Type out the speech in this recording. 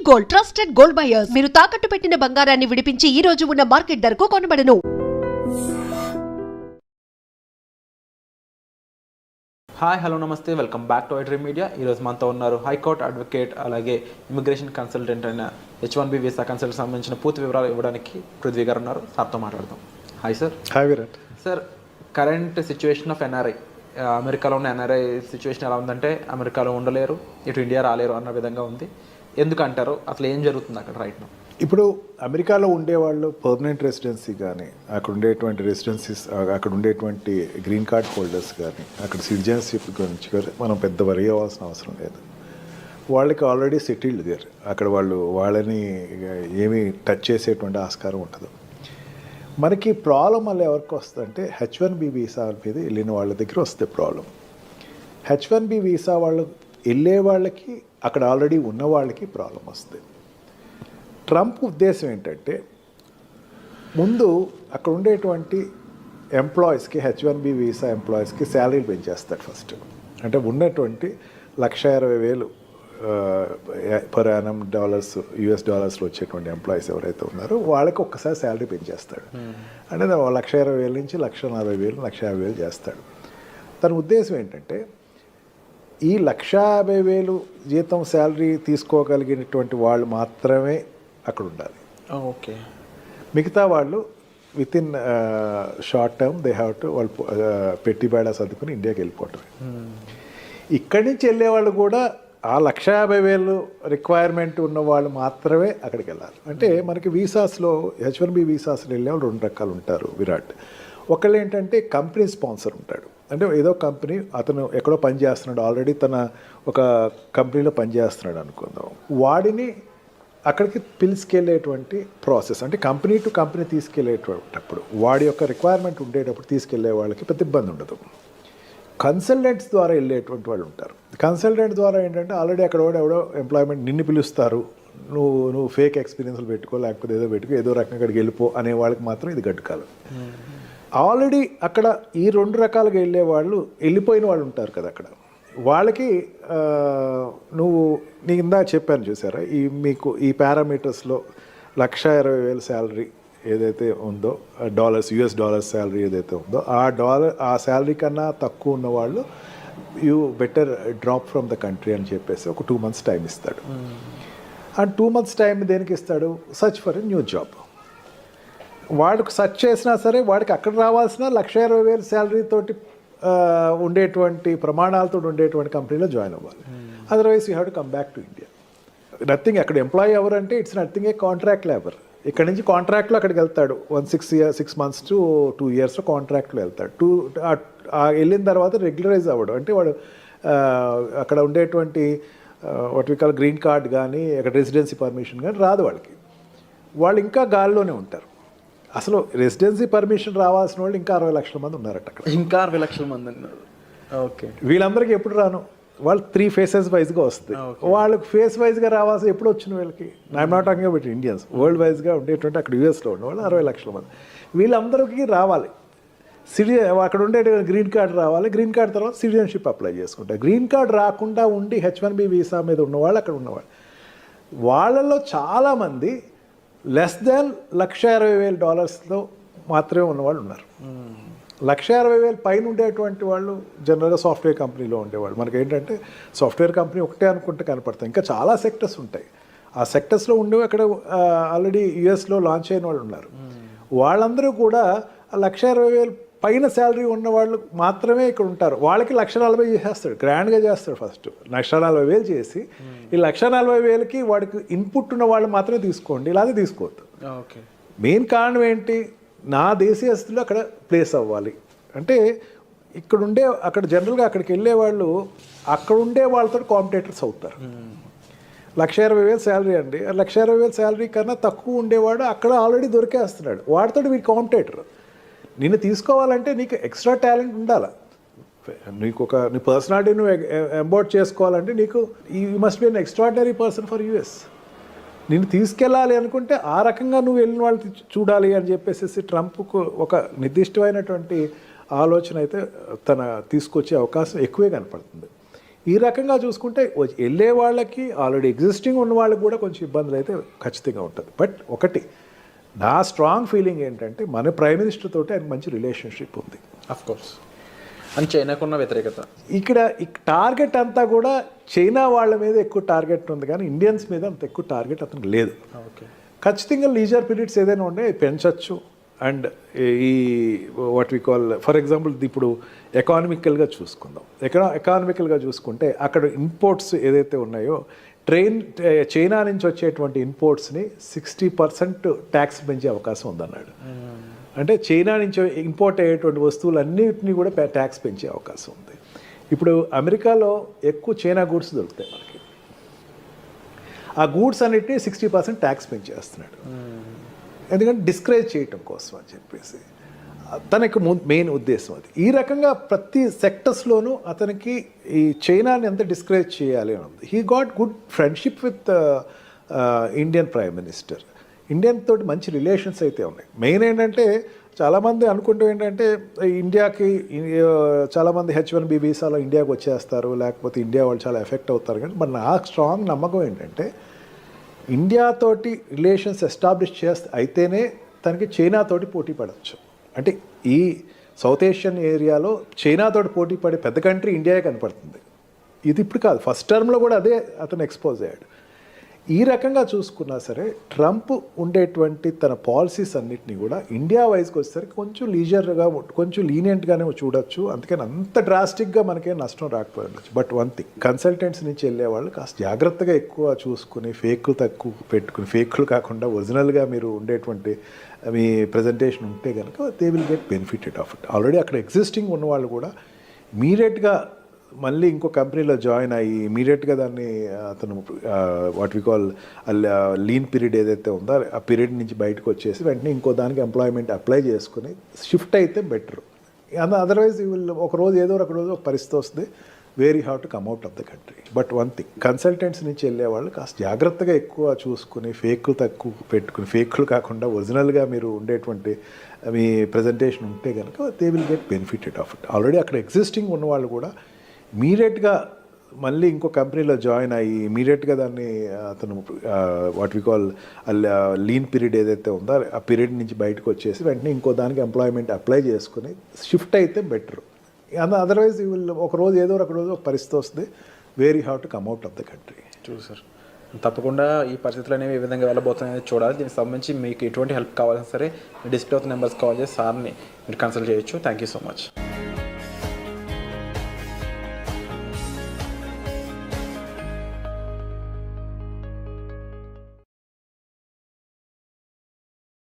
Gold, trusted gold buyers. మీరు తాకట్టు పెట్టిన బంగారాన్ని విడిపించి ఈ రోజు ఉన్న మార్కెట్ ధరకు కొనబడను. హాయ్ హలో నమస్తే, welcome back to iDream media. ఈరోజు మనతో ఉన్నారు హైకోర్టు అడ్వకేట్, అలాగే ఇమిగ్రేషన్ కన్సల్టెంట్ అయిన H1B వీసా కన్సల్ట్ సంబంధించిన పూర్తి వివరాలు ఇవ్వడానికి పృథ్వీ గారు ఉన్నారు. సార్తో మాట్లాడదాం. Hi sir. Hi Virat. Sir, current situation of NRI, అమెరికాలో ఉన్న ఎన్ఆర్ఐ సిచ్యువేషన్ ఎలా ఉందంటే అమెరికాలో ఉండలేరు, ఇటు ఇండియా రాలేరు అన్న విధంగా ఉంది. ఎందుకంటారు? అసలు ఏం జరుగుతుంది అక్కడ రైట్ నౌ? ఇప్పుడు అమెరికాలో ఉండేవాళ్ళు పర్మనెంట్ రెసిడెన్సీ కానీ, అక్కడ ఉండేటువంటి రెసిడెన్సీస్, అక్కడ ఉండేటువంటి గ్రీన్ కార్డ్ హోల్డర్స్ కానీ, అక్కడ సిటిజన్షిప్ గురించి కానీ మనం పెద్ద వరి అవ్వాల్సిన అవసరం లేదు. వాళ్ళకి ఆల్రెడీ సెటిల్డ్ దేర్. అక్కడ వాళ్ళని ఏమీ టచ్ చేసేటువంటి ఆస్కారం ఉండదు. మనకి ప్రాబ్లం వల్ల ఎవరికి వస్తుందంటే H1B వీసా మీద వెళ్ళిన వాళ్ళ దగ్గర వస్తే ప్రాబ్లం. H1B వీసా వాళ్ళు వెళ్ళే వాళ్ళకి, అక్కడ ఆల్రెడీ ఉన్న వాళ్ళకి ప్రాబ్లం వస్తుంది. ట్రంప్ ఉద్దేశం ఏంటంటే ముందు అక్కడ ఉండేటువంటి ఎంప్లాయీస్కి, H1B వీసా ఎంప్లాయీస్కి శాలరీలు పెంచేస్తాడు ఫస్ట్. అంటే ఉన్నటువంటి $1,20,000 పర్ యానం US డాలర్స్లో వచ్చేటువంటి ఎంప్లాయీస్ ఎవరైతే ఉన్నారో వాళ్ళకి ఒక్కసారి శాలరీ పెంచేస్తాడు. అంటే $1,20,000 నుంచి $1,40,000, $1,50,000 చేస్తాడు. తన ఉద్దేశం ఏంటంటే ఈ $150,000 జీతం శాలరీ తీసుకోగలిగినటువంటి వాళ్ళు మాత్రమే అక్కడ ఉండాలి. ఓకే. మిగతా వాళ్ళు with in short term they have to వాళ్ళు పెట్టి బేడా సర్దుకుని ఇండియాకి వెళ్ళిపోవటమే. ఇక్కడి నుంచి వెళ్ళేవాళ్ళు కూడా ఆ $150,000 రిక్వైర్మెంట్ ఉన్న వాళ్ళు మాత్రమే అక్కడికి వెళ్ళాలి. అంటే మనకి వీసాస్లో, H1B వీసాస్లో వెళ్ళేవాళ్ళు 2 రకాలు ఉంటారు విరాట్. ఒకళ్ళు ఏంటంటే కంపెనీ స్పాన్సర్ ఉంటాడు. అంటే ఏదో కంపెనీ, అతను ఎక్కడో పని చేస్తున్నాడు, ఆల్రెడీ తన ఒక కంపెనీలో పనిచేస్తున్నాడు అనుకుందాం. వాడిని అక్కడికి పిలుచుకెళ్ళేటువంటి ప్రాసెస్, అంటే కంపెనీ టు కంపెనీ తీసుకెళ్ళేటప్పుడు వాడి యొక్క రిక్వైర్మెంట్ ఉండేటప్పుడు తీసుకెళ్లే వాళ్ళకి పెద్ద ఇబ్బంది ఉండదు. కన్సల్టెంట్స్ ద్వారా వెళ్ళేటువంటి వాళ్ళు ఉంటారు. కన్సల్టెంట్ ద్వారా ఏంటంటే ఆల్రెడీ అక్కడ ఎవడో ఎంప్లాయ్మెంట్ నిన్ను పిలుస్తారు, నువ్వు ఫేక్ ఎక్స్పీరియన్స్లు పెట్టుకో, లేకపోతే ఏదో పెట్టుకో, ఏదో రకంగా అక్కడికి వెళ్ళిపో అనే వాళ్ళకి మాత్రం ఇది గట్టుకాలం. ఆల్రెడీ అక్కడ ఈ 2 రకాలుగా వెళ్ళే వాళ్ళు, వెళ్ళిపోయిన వాళ్ళు ఉంటారు కదా అక్కడ, వాళ్ళకి నీకు ఇందా చెప్పాను చూసారా, మీకు ఈ పారామీటర్స్లో $1,20,000 శాలరీ ఏదైతే ఉందో, US డాలర్స్ శాలరీ ఏదైతే ఉందో, ఆ శాలరీ కన్నా తక్కువ ఉన్న వాళ్ళు you better drop from the country అని చెప్పేసి ఒక 2 months టైం ఇస్తాడు. ఆ 2 months టైం దేనికి ఇస్తాడు? Search for a new job. వాడికి సర్చ్ చేసినా సరే వాడికి అక్కడ రావాల్సిన $1,20,000 శాలరీ తోటి ఉండేటువంటి ప్రమాణాలతో ఉండేటువంటి కంపెనీలో జాయిన్ అవ్వాలి. Otherwise you have to come back to India. Nothing. అక్కడ ఎంప్లాయీ ఎవరంటే it's nothing A contract labour. ఇక్కడ నుంచి కాంట్రాక్ట్లో అక్కడికి వెళ్తాడు. 6 months to 2 years కాంట్రాక్ట్లో వెళ్తాడు. వెళ్ళిన తర్వాత రెగ్యులరైజ్ అవ్వడు. అంటే వాడు అక్కడ ఉండేటువంటి what we call green card కానీ, అక్కడ రెసిడెన్సీ పర్మిషన్ కానీ రాదు వాళ్ళకి. వాళ్ళు ఇంకా గాల్లోనే ఉంటారు. అసలు రెసిడెన్సీ పర్మిషన్ రావాల్సిన వాళ్ళు ఇంకా 60 లక్షల మంది ఉన్నారట అక్కడ. ఇంకా 60 లక్షల మంది ఉన్నారు. ఓకే. వీళ్ళందరికీ ఎప్పుడు రాను, వాళ్ళు 3 phases వైజ్గా వస్తుంది. వాళ్ళకి ఫేస్ వైజ్గా రావాల్సి ఎప్పుడు వచ్చిన వీళ్ళకి, I'm not talking about Indians, world వైజ్గా ఉండేటువంటి అక్కడ USలో ఉన్నవాళ్ళు 60 లక్షల మంది. వీళ్ళందరికీ రావాలి. అక్కడ ఉండే గ్రీన్ కార్డ్ రావాలి. గ్రీన్ కార్డ్ తర్వాత సిటిజన్షిప్ అప్లై చేసుకుంటారు. గ్రీన్ కార్డ్ రాకుండా ఉండి H1B వీసా మీద ఉన్నవాళ్ళు అక్కడ ఉన్నవాళ్ళు. వాళ్ళలో చాలామంది లెస్ దాన్ $1,20,000 మాత్రమే ఉన్నవాళ్ళు ఉన్నారు. $1,60,000 పైన ఉండేటువంటి వాళ్ళు జనరల్గా సాఫ్ట్వేర్ కంపెనీలో ఉండేవాళ్ళు. మనకి ఏంటంటే సాఫ్ట్వేర్ కంపెనీ ఒకటే అనుకుంటే కనపడతాయి, ఇంకా చాలా సెక్టర్స్ ఉంటాయి. ఆ సెక్టర్స్లో ఉండేవి అక్కడ ఆల్రెడీ USలో లాంచ్ అయిన వాళ్ళు ఉన్నారు. వాళ్ళందరూ కూడా $1,20,000 పైన శాలరీ ఉన్న వాళ్ళు మాత్రమే ఇక్కడ ఉంటారు. వాళ్ళకి $1,40,000 చేసేస్తాడు, గ్రాండ్గా చేస్తాడు. ఫస్ట్ $1,40,000 చేసి ఈ $1,40,000కి వాడికి ఇన్పుట్ ఉన్న వాళ్ళు మాత్రమే తీసుకోండి, ఇలాగే తీసుకోవద్దు. ఓకే. మెయిన్ కారణం ఏంటి? నా దేశీయస్తులు అక్కడ ప్లేస్ అవ్వాలి. అంటే అక్కడ జనరల్గా అక్కడికి వెళ్ళే వాళ్ళు అక్కడ ఉండే వాళ్ళతో కాంపిటేటర్స్ అవుతారు. $1,20,000 శాలరీ అండి, $1,20,000 శాలరీ కన్నా తక్కువ ఉండేవాడు అక్కడ ఆల్రెడీ దొరికేస్తున్నాడు. వాడితో వీడి కాంపిటేటర్. నిన్ను తీసుకోవాలంటే నీకు ఎక్స్ట్రా టాలెంట్ ఉండాలి. నీ పర్సనాలిటీ నువ్వు ఎంబోర్డ్ చేసుకోవాలంటే నీకు you must be an extraordinary person for US. నిన్ను తీసుకెళ్ళాలి అనుకుంటే ఆ రకంగా నువ్వు వెళ్ళిన వాళ్ళు చూడాలి అని చెప్పేసి ట్రంప్కు ఒక నిర్దిష్టమైనటువంటి ఆలోచన అయితే తీసుకొచ్చే అవకాశం ఎక్కువే కనపడుతుంది. ఈ రకంగా చూసుకుంటే వెళ్ళే వాళ్ళకి ఆల్రెడీ ఎగ్జిస్టింగ్ ఉన్న వాళ్ళకి కూడా కొంచెం ఇబ్బందులు అయితే ఖచ్చితంగా ఉంటుంది. బట్ ఒకటి నా స్ట్రాంగ్ ఫీలింగ్ ఏంటంటే మన ప్రైమ్ మినిస్టర్ తోటి ఆయనకు మంచి రిలేషన్షిప్ ఉంది. అఫ్ కోర్స్ అని చైనాకున్న వ్యతిరేకత ఇక్కడ టార్గెట్ అంతా కూడా చైనా వాళ్ళ మీద ఎక్కువ టార్గెట్ ఉంది, కానీ ఇండియన్స్ మీద అంత ఎక్కువ టార్గెట్ అతనికి లేదు. ఓకే, ఖచ్చితంగా లీజర్ పీరియడ్స్ ఏదైనా ఉంటే పెంచవచ్చు. అండ్ ఈ what we call for example ఇప్పుడు ఎకానమికల్గా చూసుకుందాం. ఎకానమికల్గా చూసుకుంటే అక్కడ ఇంపోర్ట్స్ ఏదైతే ఉన్నాయో చైనా నుంచి వచ్చేటువంటి ఇంపోర్ట్స్ని 60% ట్యాక్స్ పెంచే అవకాశం ఉందన్నాడు. అంటే చైనా నుంచి ఇంపోర్ట్ అయ్యేటువంటి వస్తువులన్నిటినీ కూడా ట్యాక్స్ పెంచే అవకాశం ఉంది. ఇప్పుడు అమెరికాలో ఎక్కువ చైనా గూడ్స్ దొరుకుతాయి మనకి. ఆ గూడ్స్ అన్నిటినీ 60% ట్యాక్స్ పెంచేస్తున్నాడు, ఎందుకంటే డిస్కరేజ్ చేయటం కోసం అని చెప్పేసి తనకు మెయిన్ ఉద్దేశం అది. ఈ రకంగా ప్రతి సెక్టర్స్లోనూ అతనికి ఈ చైనాని ఎంత డిస్కరేజ్ చేయాలి అని ఉంది. He got good friendship with Indian prime minister. Indian తోటి మంచి రిలేషన్స్ అయితే ఉన్నాయి. మెయిన్ ఏంటంటే చాలామంది అనుకుంటూ ఏంటంటే ఇండియాకి చాలామంది H1B వీసాలో ఇండియాకి వచ్చేస్తారు, లేకపోతే ఇండియా వాళ్ళు చాలా ఎఫెక్ట్ అవుతారు. కానీ మరి నా స్ట్రాంగ్ నమ్మకం ఏంటంటే ఇండియాతోటి రిలేషన్స్ ఎస్టాబ్లిష్ అయితేనే తనకి చైనాతోటి పోటీ పడవచ్చు. అంటే ఈ సౌత్ ఏషియన్ ఏరియాలో చైనాతోటి పోటీ పడే పెద్ద కంట్రీ ఇండియాయే కనపడుతుంది. ఇది ఇప్పుడు కాదు, ఫస్ట్ టర్మ్లో కూడా అదే అతను ఎక్స్పోజ్ అయ్యాడు. ఈ రకంగా చూసుకున్నా సరే ట్రంప్ ఉండేటువంటి తన పాలసీస్ అన్నిటినీ కూడా ఇండియా వైజ్కి వచ్చేసరికి కొంచెం లీజర్గా కొంచెం లీనియంట్గానే చూడొచ్చు. అందుకని అంత డ్రాస్టిక్గా మనకేం నష్టం రాకపోయి ఉండొచ్చు. బట్ వన్ థింగ్, కన్సల్టెంట్స్ నుంచి వెళ్ళే వాళ్ళు కాస్త జాగ్రత్తగా ఎక్కువ చూసుకుని ఫేక్లు తక్కువ పెట్టుకుని, ఫేక్లు కాకుండా ఒరిజినల్గా మీరు ఉండేటువంటి మీ ప్రజెంటేషన్ ఉంటే కనుక they will get benefited of it. Already అక్కడ ఎగ్జిస్టింగ్ ఉన్న వాళ్ళు కూడా ఇమీడియట్గా మళ్ళీ ఇంకో కంపెనీలో జాయిన్ అయ్యి ఇమీడియట్గా దాన్ని అతను what we call lean period ఏదైతే ఉందో ఆ పీరియడ్ నుంచి బయటకు వచ్చేసి వెంటనే ఇంకో దానికి ఎంప్లాయ్మెంట్ అప్లై చేసుకుని షిఫ్ట్ అయితే బెటర్. అదర్వైజ్ యూ విల్ ఒక రోజు ఏదో ఒక రోజు ఒక పరిస్థితి వస్తుంది where you have to come out of the country. But one thing, consultants నుంచి వెళ్ళే వాళ్ళు కాస్త జాగ్రత్తగా ఎక్కువ చూసుకుని ఫేక్లు తక్కువ పెట్టుకుని, ఫేక్లు కాకుండా ఒరిజినల్గా మీరు ఉండేటువంటి మీ ప్రజెంటేషన్ ఉంటే కనుక they will get benefited of it. Already అక్కడ ఎగ్జిస్టింగ్ ఉన్న వాళ్ళు కూడా ఇమీడియట్గా మళ్ళీ ఇంకో కంపెనీలో జాయిన్ అయ్యి ఇమీడియట్గా దాన్ని అతను what we call lean period ఏదైతే ఉందో ఆ పీరియడ్ నుంచి బయటకు వచ్చేసి వెంటనే ఇంకో దానికి ఎంప్లాయ్మెంట్ అప్లై చేసుకుని షిఫ్ట్ అయితే బెటర్. అదర్వైజ్ యూ విల్ ఒక రోజు ఏదో ఒక రోజు ఒక పరిస్థితి వస్తుంది where you have to come out of the country. Sir తప్పకుండా ఈ పరిస్థితులు అనేవి ఏ విధంగా వెళ్ళబోతున్నాయని చూడాలి. దీనికి సంబంధించి మీకు ఎటువంటి హెల్ప్ కావాలన్నా సరే డిస్ప్లే అవుతున్న నెంబర్స్ కాల్ చేసి సార్ని మీరు కన్సల్ట్ చేయొచ్చు. Thank you so much.